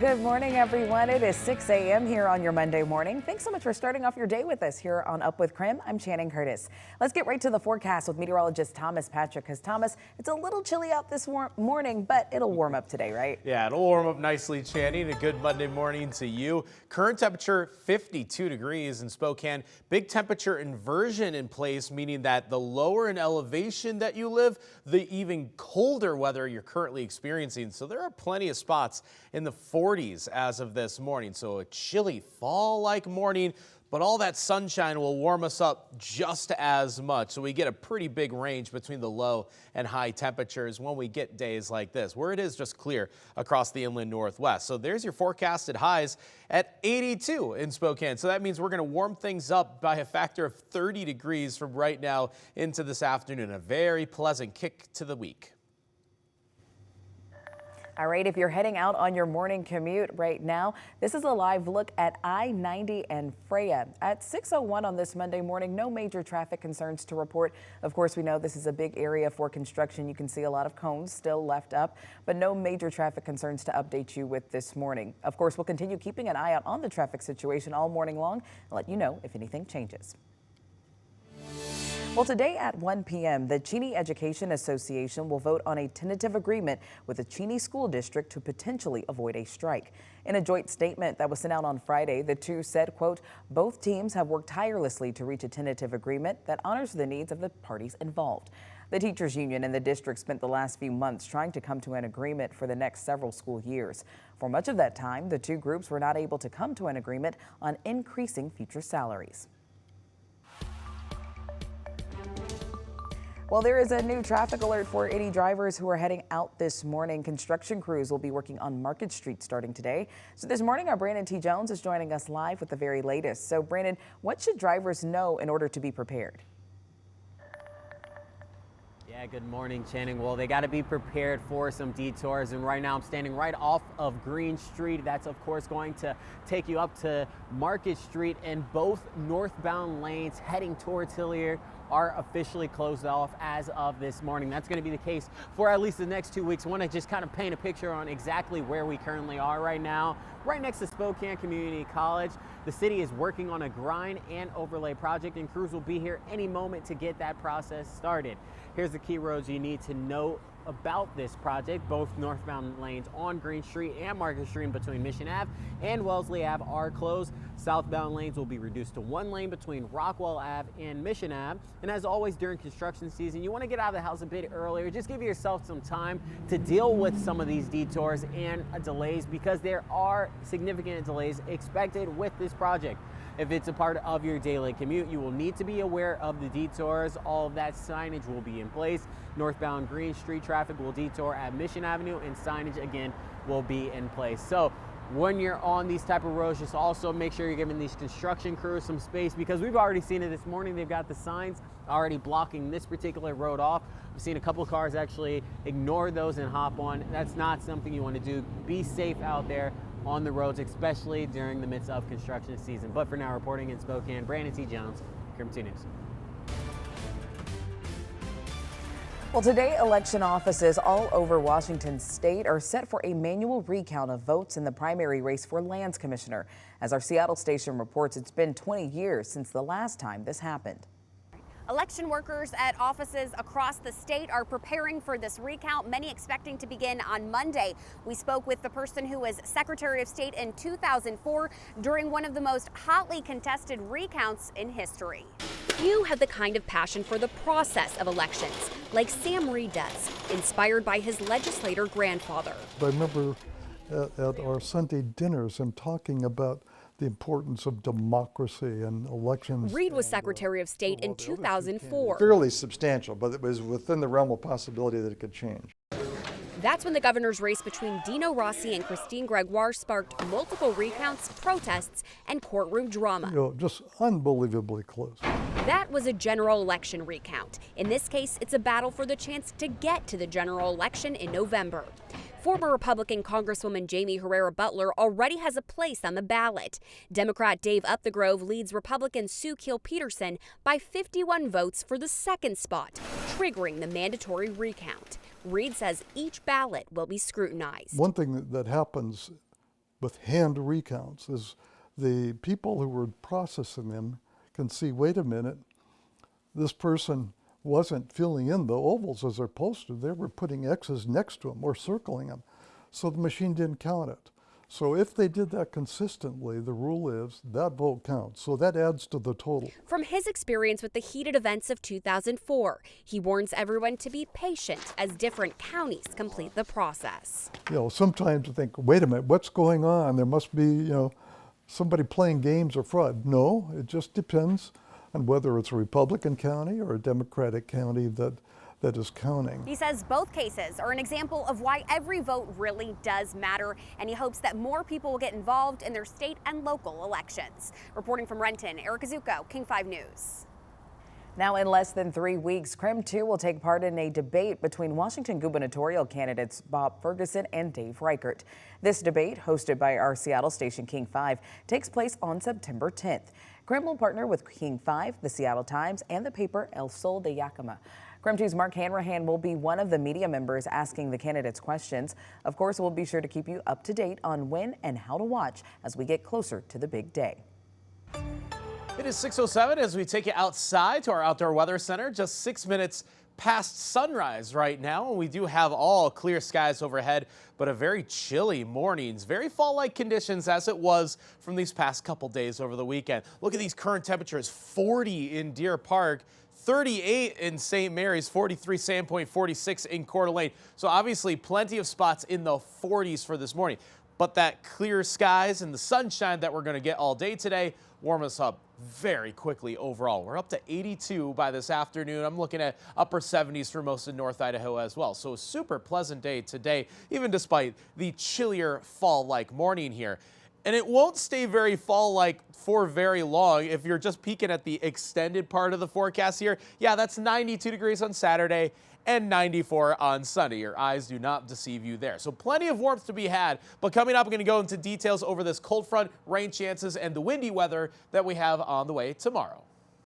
Good morning, everyone. It is 6 a.m. here on your Monday morning. Thanks so much for starting off your day with us here on Up with KREM. I'm Channing Curtis. Let's get right to the forecast with meteorologist Thomas Patrick. Because Thomas, it's a little chilly out this morning, but it'll warm up today, right? Yeah, it'll warm up nicely, Channing. A good Monday morning to you. Current temperature 52 degrees in Spokane. Big temperature inversion in place, meaning that the lower in elevation that you live, the even colder weather you're currently experiencing. So there are plenty of spots in the 40s as of this morning. So a chilly fall-like morning, but all that sunshine will warm us up just as much. So we get a pretty big range between the low and high temperatures when we get days like this, where it is just clear across the inland northwest. So there's your forecasted highs at 82 in Spokane. So that means we're going to warm things up by a factor of 30 degrees from right now into this afternoon. A very pleasant kick to the week. All right, if you're heading out on your morning commute right now, this is a live look at I-90 and Freya. At 6:01 on this Monday morning, no major traffic concerns to report. Of course, we know this is a big area for construction. You can see a lot of cones still left up, but no major traffic concerns to update you with this morning. Of course, we'll continue keeping an eye out on the traffic situation all morning long and let you know if anything changes. Well, today at 1 p.m., the Cheney Education Association will vote on a tentative agreement with the Cheney School District to potentially avoid a strike. In a joint statement that was sent out on Friday, the two said, quote, both teams have worked tirelessly to reach a tentative agreement that honors the needs of the parties involved. The teachers union and the district spent the last few months trying to come to an agreement for the next several school years. For much of that time, the two groups were not able to come to an agreement on increasing future salaries. Well, there is a new traffic alert for any drivers who are heading out this morning. Construction crews will be working on Market Street starting today. So this morning, our Brandon T. Jones is joining us live with the very latest. So Brandon, what should drivers know in order to be prepared? Yeah, good morning, Channing. Well, they got to be prepared for some detours. And right now I'm standing right off of Green Street. That's, of course, going to take you up to Market Street, and both northbound lanes heading towards Hilliard are officially closed off as of this morning. That's going to be the case for at least the next 2 weeks. I want to just kind of paint a picture on exactly where we currently are right now. Right next to Spokane Community College, the city is working on a grind and overlay project, and crews will be here any moment to get that process started. Here's the key roads you need to know about this project. Both northbound lanes on Green Street and Market Street between Mission Ave and Wellesley Ave are closed. Southbound lanes will be reduced to one lane between Rockwell Ave and Mission Ave. And as always during construction season, you want to get out of the house a bit earlier. Just give yourself some time to deal with some of these detours and delays, because there are significant delays expected with this project. If it's a part of your daily commute, you will need to be aware of the detours. All of that signage will be in place. Northbound Green Street traffic will detour at Mission Avenue, and signage again will be in place. So when you're on these type of roads, just also make sure you're giving these construction crews some space, because we've already seen it this morning. They've got the signs already blocking this particular road off. We've seen a couple of cars actually ignore those and hop on. That's not something you want to do. Be safe out there on the roads, especially during the midst of construction season. But for now, reporting in Spokane, Brandon T. Jones, KREM 2 News. Well, today, election offices all over Washington state are set for a manual recount of votes in the primary race for Lands Commissioner. As our Seattle station reports, it's been 20 years since the last time this happened. Election workers at offices across the state are preparing for this recount, many expecting to begin on Monday. We spoke with the person who was Secretary of State in 2004 during one of the most hotly contested recounts in history. Few have the kind of passion for the process of elections, like Sam Reed does, inspired by his legislator grandfather. I remember at our Sunday dinners him talking about the importance of democracy and elections. Reed was Secretary of State in 2004. Fairly substantial, but it was within the realm of possibility that it could change. That's when the governor's race between Dino Rossi and Christine Gregoire sparked multiple recounts, protests, and courtroom drama. You know, just unbelievably close. That was a general election recount. In this case, it's a battle for the chance to get to the general election in November. Former Republican Congresswoman Jamie Herrera Butler already has a place on the ballot. Democrat Dave Upthegrove leads Republican Sue Keel Peterson by 51 votes for the second spot, triggering the mandatory recount. Reed says each ballot will be scrutinized. One thing that happens with hand recounts is the people who were processing them can see, wait a minute, this person wasn't filling in the ovals as they're posted. They were putting X's next to them or circling them. So the machine didn't count it. So if they did that consistently, the rule is that vote counts. So that adds to the total. From his experience with the heated events of 2004, he warns everyone to be patient as different counties complete the process. Sometimes you think, wait a minute, what's going on? There must be, somebody playing games or fraud. No, it just depends on whether it's a Republican county or a Democratic county that is counting. He says both cases are an example of why every vote really does matter, and he hopes that more people will get involved in their state and local elections. Reporting from Renton, Erica Zucco, King 5 News. Now, in less than 3 weeks, KREM 2 will take part in a debate between Washington gubernatorial candidates Bob Ferguson and Dave Reichert. This debate, hosted by our Seattle station King 5, takes place on September 10th. KREM will partner with King 5, the Seattle Times, and the paper El Sol de Yakima. KREM 2's Mark Hanrahan will be one of the media members asking the candidates questions. Of course, we'll be sure to keep you up to date on when and how to watch as we get closer to the big day. It is 6:07 as we take you outside to our outdoor weather center. Just 6 minutes past sunrise right now, and we do have all clear skies overhead, but a very chilly mornings, very fall-like conditions as it was from these past couple days over the weekend. Look at these current temperatures: 40 in Deer Park, 38 in St. Mary's, 43 Sandpoint, 46 in Coeur d'Alene. So obviously plenty of spots in the 40s for this morning. But that clear skies and the sunshine that we're going to get all day today warm us up very quickly overall. We're up to 82 by this afternoon. I'm looking at upper 70s for most of North Idaho as well. So a super pleasant day today, even despite the chillier fall-like morning here. And it won't stay very fall-like for very long if you're just peeking at the extended part of the forecast here. Yeah, that's 92 degrees on Saturday and 94 on Sunday. Your eyes do not deceive you there. So plenty of warmth to be had. But coming up, I'm going to go into details over this cold front, rain chances, and the windy weather that we have on the way tomorrow.